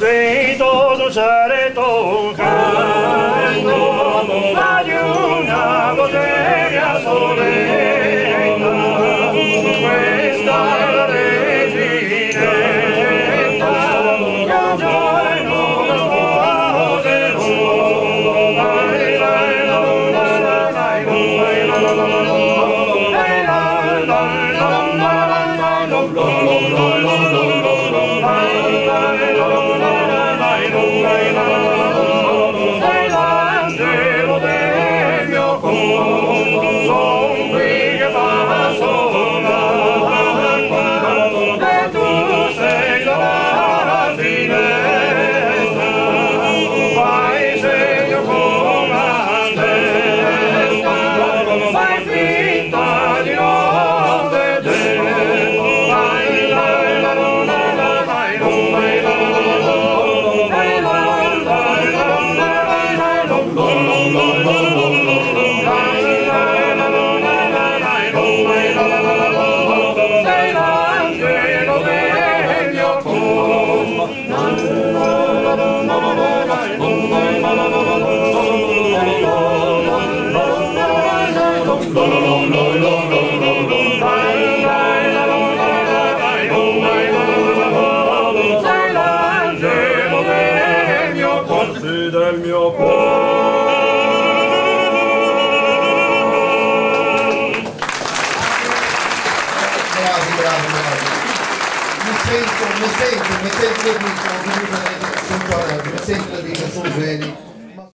sei todo sareto canto ma di una boteria solenta questa è la reginetta che giorno la sposerò sei l'angelo del mio cuore, son qui che passo l'acqua e tu sei dalla finestra, fai segno con la testa, fai finta di non vedere, vai la la la la la vai la la sei l'angelo del mio del mio cuore. Bravi. Mi sento di che sono geni.